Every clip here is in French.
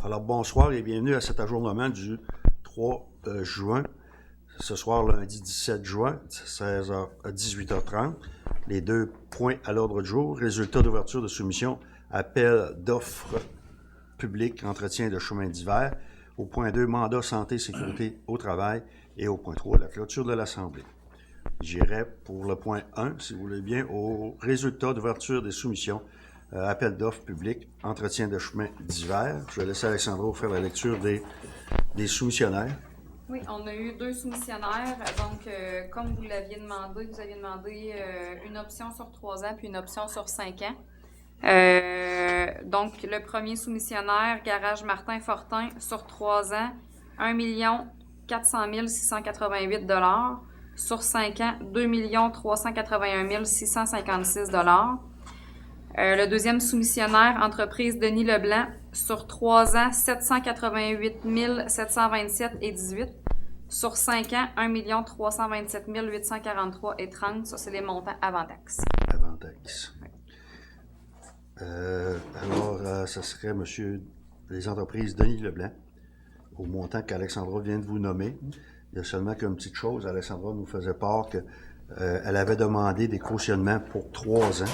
Alors, bonsoir et bienvenue à cet ajournement du 3 juin. Ce soir, lundi 17 juin, 16h à 18h30. Les deux points à l'ordre du jour. Résultat d'ouverture de soumission, appel d'offres publiques, entretien de chemin d'hiver. Au point 2, mandat santé, sécurité au travail. Et au point 3, la clôture de l'Assemblée. J'irai pour le point 1, si vous voulez bien, au résultat d'ouverture des soumissions, appel d'offres publiques, entretien de chemin d'hiver. Je vais laisser Alexandra faire la lecture des soumissionnaires. Oui, on a eu deux soumissionnaires. Donc, comme vous l'aviez demandé, vous aviez demandé une option sur 3 ans puis une option sur 5 ans. Donc, le premier soumissionnaire, Garage Martin Fortin, sur 3 ans, 1 400 688 $. Sur 5 ans, 2 381 656 $. Le deuxième soumissionnaire, entreprise Denis Leblanc, sur 3 ans, 788 727 et 18. Sur 5 ans, 1 327 843 et 30. Ça, c'est les montants avant taxe. Avant taxe. Oui. Alors, ça serait monsieur les entreprises Denis Leblanc, au montant qu'Alexandra vient de vous nommer. Il y a seulement qu'une petite chose. Alexandra nous faisait part qu'elle avait demandé des cautionnements pour 3 ans.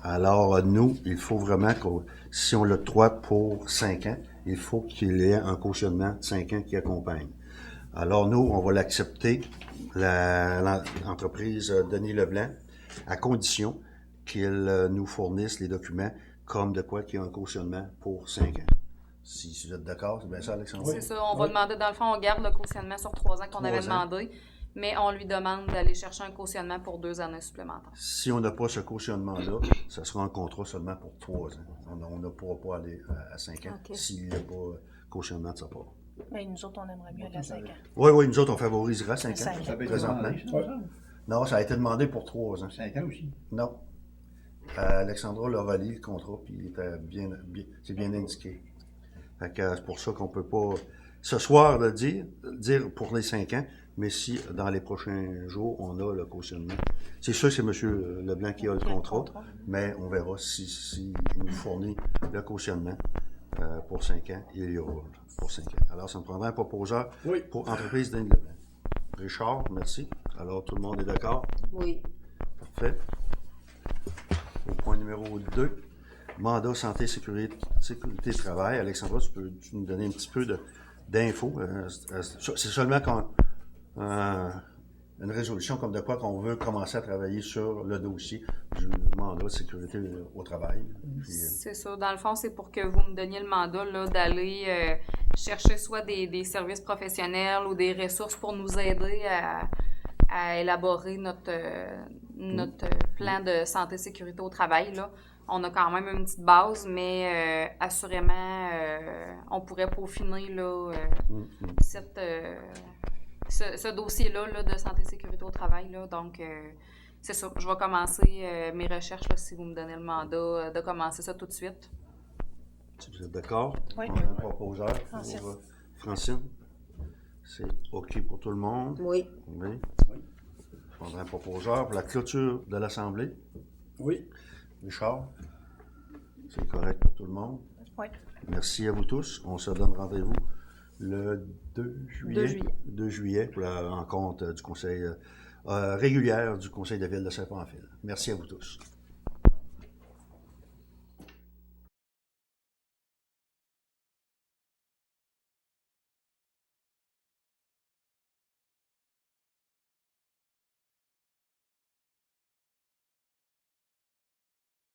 Alors, nous, il faut vraiment que, si on l'octroie pour 5 ans, il faut qu'il y ait un cautionnement de 5 ans qui accompagne. Alors, nous, on va l'accepter, l'entreprise Denis Leblanc, à condition qu'il nous fournisse les documents comme de quoi qu'il y a un cautionnement pour 5 ans. Si vous êtes d'accord, c'est bien ça, Alexandre? C'est ça. On va demander, dans le fond, on garde le cautionnement sur 3 ans qu'on avait demandé, mais on lui demande d'aller chercher un cautionnement pour 2 années supplémentaires. Si on n'a pas ce cautionnement-là, ça sera un contrat seulement pour 3 ans. On ne pourra pas aller à 5 ans s'il n'y a pas cautionnement de sa part. Mais nous autres, on aimerait mieux aller à 5 ans. Oui, nous autres, on favorisera 5 ans, présentement. Ouais. Non, ça a été demandé pour 3 ans. 5 ans aussi. Non. Alexandra l'a relié le contrat, puis il était c'est bien indiqué. Fait que c'est pour ça qu'on peut pas, ce soir, le dire pour les 5 ans, mais si dans les prochains jours, on a le cautionnement. C'est sûr que c'est M. Leblanc qui a le contrat, mais on verra si il nous fournit le cautionnement pour 5 ans, il y aura pour 5 ans. Alors, ça me prendra un proposeur pour entreprise Denis Leblanc. Richard, merci. Alors, tout le monde est d'accord? Oui. Parfait. Au point numéro 2, mandat santé, sécurité travail. Alexandra, tu peux nous donner un petit peu d'infos? C'est seulement quand une résolution comme de quoi qu'on veut commencer à travailler sur le dossier du mandat de sécurité au travail. C'est ça. Dans le fond, c'est pour que vous me donniez le mandat d'aller chercher soit des services professionnels ou des ressources pour nous aider à élaborer notre plan de santé et sécurité au travail. Là. On a quand même une petite base, mais assurément, on pourrait peaufiner là, ce dossier-là de santé et sécurité au travail. Là. Donc, c'est ça. Je vais commencer mes recherches, là, si vous me donnez le mandat, de commencer ça tout de suite. Si vous êtes d'accord, oui. On a un proposeur pour Francine. C'est OK pour tout le monde? Oui. Oui. Je prendrai un proposeur pour la clôture de l'Assemblée. Oui. Richard, c'est correct pour tout le monde? Oui. Merci à vous tous. On se donne rendez-vous le 2 juillet. 2 juillet pour la rencontre du conseil régulière du Conseil de ville de Saint-Pamphile. Merci à vous tous.